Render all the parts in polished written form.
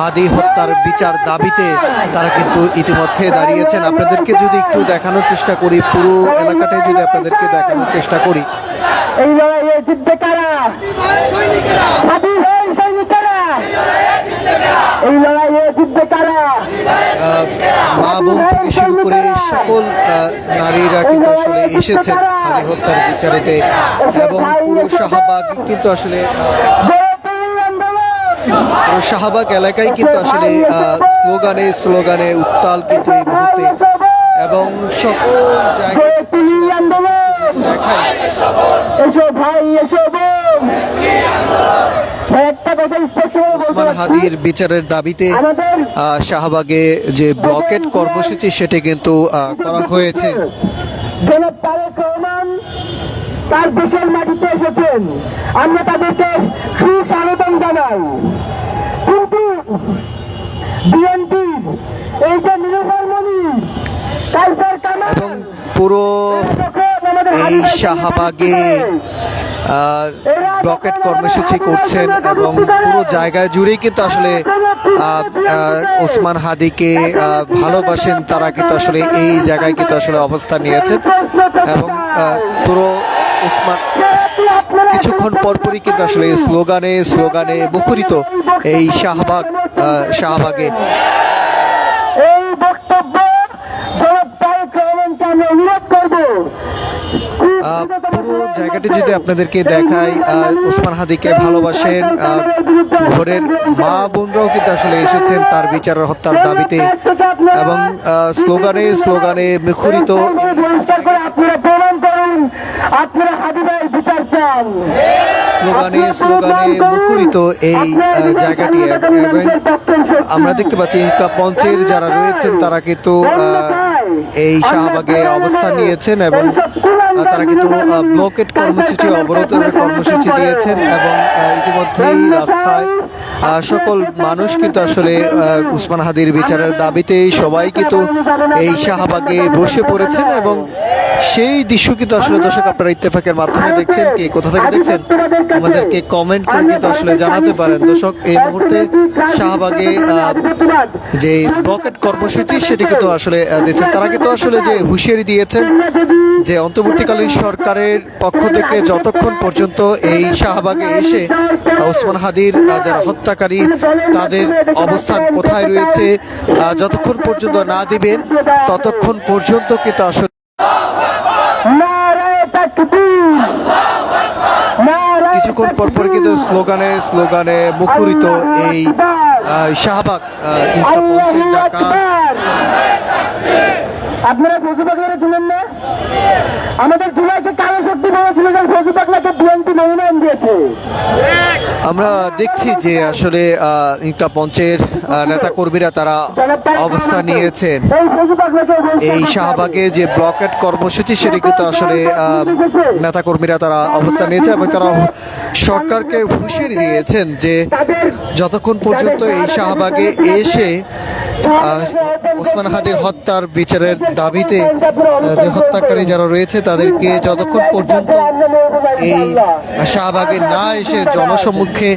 হাদি হত্যার বিচার দাবিতে তারা কিন্তু ইতিমধ্যে দাঁড়িয়েছেন। আপনাদেরকে যদি একটু দেখানোর চেষ্টা করি, পুরো এলাকাটাই যদি আপনাদেরকে দেখানোর চেষ্টা করি, এই লড়াইয়ে জিতবে কারা? হাদি ভাই সৈনিকেরা। এই লড়াইয়ে জিতবে কারা? মা বোন থেকে শুরু করে সকল নারীরা কিন্তু আসলে এসেছেন হাদি হত্যার বিচারেতে, এবং পুরো শাহবাগ কিন্তু আসলে শাহবাগ এলাকায় কিন্তু আসলে স্লোগানে স্লোগানে উত্তাল কিন্তু এই মুহূর্তে, এবং সকল জায়গায় ওসমান হাদির বিচারের দাবিতে শাহবাগে যে ব্লকেট কর্মসূচি সেটি কিন্তু করা হয়েছে। জনাব তারেক রহমান তার দেশের মাটিতে এসেছেন, আমরা তাদেরকে সুস্বাগতম জানাই। কিন্তু বিএনপির এই যে নিরুপমণি এবং পুরো এই শাহবাগে ব্লকেট কর্মসূচি করছেন, এবং পুরো জায়গা জুড়েই কিন্তু আসলে ওসমান হাদিকে ভালোবাসেন তারা কিন্তু আসলে এই জায়গায় কিন্তু আসলে অবস্থান নিয়েছেন, এবং পুরো ওসমান কিছুক্ষণ পরপরই কিন্তু আসলে স্লোগানে স্লোগানে মুখরিত এই শাহবাগে। এই বক্তব্য আমি অনুরোধ করব পুরো জায়গাটি যদি আপনাদেরকে দেখাই, ওসমান হাদিকে ভালোবাসেন, ঘরের মা বোনরাও কিন্তু আসলে এসেছেন তার বিচারের হত্যার দাবিতে, এবং স্লোগানে স্লোগানে মুখরিত স্লোগানে স্লোগানে মুখরিত এই জায়গাটি। এবং আমরা দেখতে পাচ্ছি মঞ্চের যারা রয়েছেন তারা কিন্তু এই শাহবাগে অবস্থান নিয়েছেন, এবং তারা কিন্তু ব্লকেট কর্মসূচি অবরোধের কর্মসূচি দিয়েছেন, এবং ইতিমধ্যেই রাস্তায় সকল মানুষ কিন্তু আসলে ওসমান হাদির বিচারের দাবিতে সবাই কিন্তু এই শাহবাগে বসে পড়েছেন, এবং সেই দৃশ্য কিন্তু আসলে দর্শক আপনারা ইত্তেফাকের মাধ্যমে দেখছেন। কে কোথা থেকে দেখছেন আমাদেরকে কমেন্ট করে কিন্তু আসলে জানাতে পারেন। দর্শক এই মুহূর্তে শাহবাগে যে ব্লকেট কর্মসূচি সেটি কিন্তু আসলে দিচ্ছেন, তারা কিন্তু আসলে যে হুঁশিয়ারি দিয়েছেন যে অন্তর্বর্তীকালীন সরকারের পক্ষ থেকে যতক্ষণ পর্যন্ত এই শাহবাগে এসে ওসমান হাদির যারা হত্যাকারী তাদের অবস্থান কোথায় রয়েছে যতক্ষণ পর্যন্ত না দিবেন ততক্ষণ পর্যন্ত কিন্তু আসলে কিছুক্ষণ পরপর কিন্তু স্লোগানে স্লোগানে মুখরিত এই শাহবাগ মঞ্চের ডাকা। আপনারা ফজু পাগলাকে চিনেন না? আমাদের জুলাইকে কালো শক্তি বলেছিল যে ফজু পাগলাকে বিএনপি মনোনয়ন দিয়েছে। আমরা দেখছি যে আসলে একটা মঞ্চের নেতা কর্মীরা তারা অবস্থান নিয়েছেন এই শাহবাগে যে ব্লকেট কর্মসূচি সেটি কিন্তু আসলে নেতা কর্মীরা তারা অবস্থান নিয়েছে, এবং তারা সরকারকে হুঁশিয়ারি দিয়েছেন যে যতক্ষণ পর্যন্ত এই শাহবাগে এসে ওসমান হাদির হত্যার বিচারের দাবিতে যে হত্যাকারী যারা রয়েছে তাদেরকে যতক্ষণ পর্যন্ত এই শাহবাগে না এসে জনসম্মুখে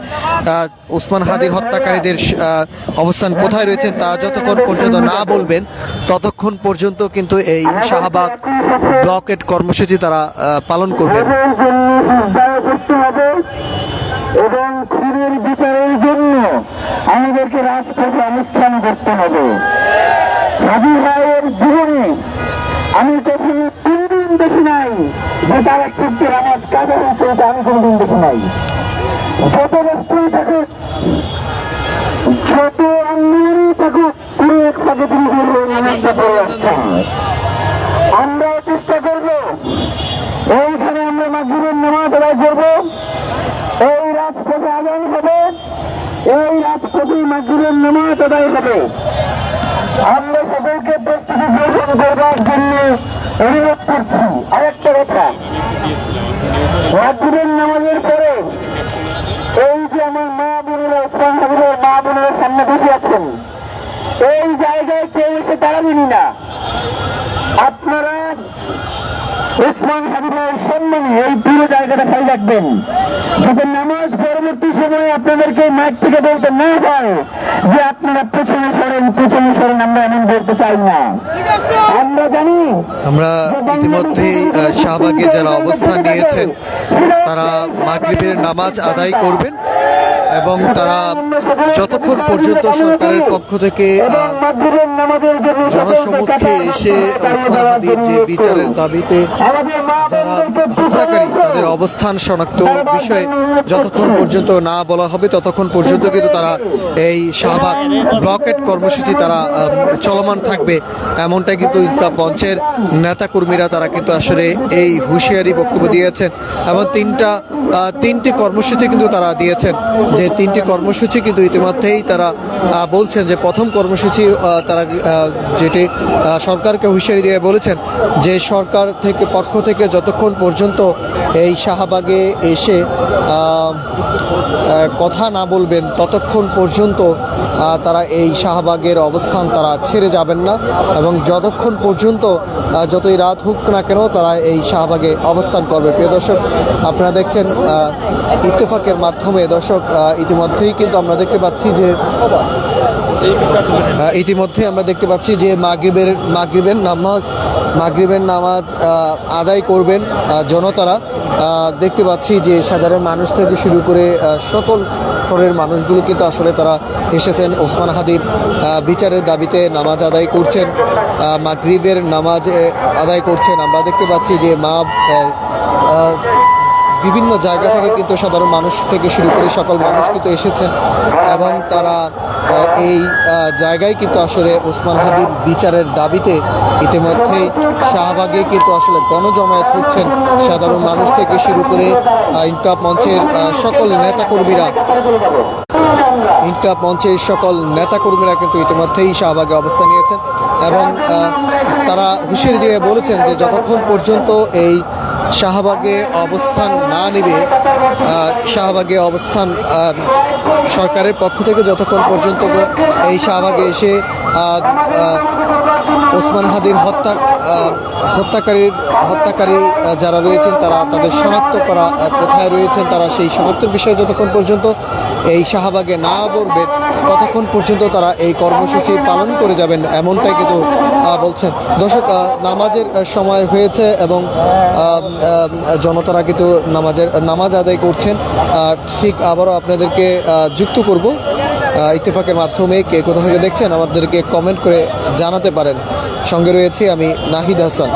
ওসমান হাদির হত্যাকারীদের অবস্থান কোথায় রয়েছে তা যতক্ষণ পর্যন্ত না বলবেন ততক্ষণ পর্যন্ত কিন্তু এই শাহবাগ ব্লকেট কর্মসূচি তারা পালন করবেন। এবং খুনের বিচারের জন্য আমাদেরকে রাজপথে অনুষ্ঠান করতে হবে। হাদি ভাইয়ের জীবনে আমি কখনো কোনদিন দেখি নাই যে তারা সূর্যের আমার কাজে হয়েছে, এটা আমি কোনদিন দেখি নাই। যত বস্তুই থাকুক, যত আন্দোলনই থাকুক, পুরো এক পাকে তিনি আনন্দ করে আসছেন। আমরাও চেষ্টা করব এইখানে আমরা মাগরিবের নামাজ আদায় করবো, এই রাজপথে আদায় হবে, এই রাজপথে মাগরিবের নামাজ আদায় হবে। আমরা সকলকে প্রস্তুতি গ্রহণ করবার জন্য অনুরোধ করছি। আরেকটা কথা, মাগরিবের নামাজের পরে এই যে আমার মা বোনেরা, ওসমান হাদির মা বোনেরা সামনে বসে আছেন, এই জায়গায় কেউ এসে দাঁড়াবেনি না। আপনারা ওসমান হাবিবের সম্মানে এই পুরো জায়গাটা খালি রাখবেন, যাতে নামাজ পরবর্তী সময়ে আপনাদেরকে মাইক থেকে বলতে না হয় যে আপনারা পেছনে সরেন, আমরা এমন বলতে চাই না। আমরা জানি আমরা ইতিমধ্যেই শাহবাগে যারা অবস্থান নিয়েছেন তারা মাগরিবের নামাজ আদায় করবেন এবং তারা যতক্ষণ পর্যন্ত সরকারের পক্ষ থেকে জনসমক্ষে এসে ওসমান হাদির যে বিচারের দাবিতে যারা হত্যাকারী তাদের অবস্থান শনাক্ত বিষয়ে যতক্ষণ পর্যন্ত না বলা হবে ততক্ষণ পর্যন্ত কিন্তু তারা এই শাহবাগ ব্লকেট কর্মসূচি তারা চলমান থাকবে, এমনটাই কিন্তু ইনকাম মঞ্চের নেতাকর্মীরা তারা কিন্তু আসলে এই হুঁশিয়ারি বক্তব্য দিয়েছেন এবং তিনটি কর্মসূচি কিন্তু তারা দিয়েছেন, যে তিনটি কর্মসূচি কিন্তু ইতিমধ্যেই তারা বলছেন যে প্রথম কর্মসূচি তারা যেটি সরকারকে হুঁশিয়ারি দিয়ে বলেছেন যে সরকার থেকে পক্ষ থেকে যতক্ষণ পর্যন্ত এই শাহবাগে এসে কথা না বলবেন ততক্ষণ পর্যন্ত তারা এই শাহবাগের অবস্থান তারা ছেড়ে যাবেন না এবং যতক্ষণ পর্যন্ত যতই রাত হোক না কেন তারা এই শাহবাগে অবস্থান করবে। প্রিয় দর্শক, আপনারা দেখছেন ইত্তেফাকের মাধ্যমে দর্শক ইতিমধ্যেই কিন্তু আমরা দেখতে পাচ্ছি যে মাগরিবের নামাজ আদায় করবেন জনতারা। দেখতে পাচ্ছি যে সাধারণ মানুষ থেকে শুরু করে সকল স্তরের মানুষগুলো কিন্তু আসলে তারা এসেছেন ওসমান হাদির বিচারের দাবিতে নামাজ আদায় করছেন, মাগরিবের নামাজ আদায় করছেন। আমরা দেখতে পাচ্ছি যে বিভিন্ন জায়গা থেকে কিন্তু সাধারণ মানুষ থেকে শুরু করে সকল মানুষ কিন্তু এসেছেন এবং তারা এই জায়গায় কিন্তু আসলে ওসমান হাদির বিচারের দাবিতে ইতিমধ্যেই শাহবাগে কিন্তু আসলে গণজমায়েত হচ্ছেন সাধারণ মানুষ থেকে শুরু করে ইনকাম মঞ্চের সকল নেতাকর্মীরা কিন্তু ইতিমধ্যেই শাহবাগে অবস্থান নিয়েছেন এবং তারা হুঁশিয়ারি দিয়ে বলেছেন যে যতক্ষণ পর্যন্ত এই শাহবাগে অবস্থান না নেবে, শাহবাগে অবস্থান সরকারের পক্ষ থেকে যতক্ষণ পর্যন্ত এই শাহবাগে এসে ওসমান হাদির হত্যাকারী যারা রয়েছেন তারা তাদের শনাক্ত করা কোথায় রয়েছেন তারা সেই শনাক্তের বিষয়ে যতক্ষণ পর্যন্ত এই শাহবাগে না বলবে ততক্ষণ পর্যন্ত তারা এই কর্মসূচি পালন করে যাবেন, এমনটাই কিন্তু বলছেন। দর্শক, নামাজের সময় হয়েছে এবং জনতারা কিন্তু নামাজ আদায় করছেন। ঠিক আবারও আপনাদেরকে যুক্ত করব ইত্তেফাকের মাধ্যমে। কে কোথা থেকে দেখছেন আমাদেরকে কমেন্ট করে জানাতে পারেন। সঙ্গে রয়েছে আমি নাহিদ হাসান।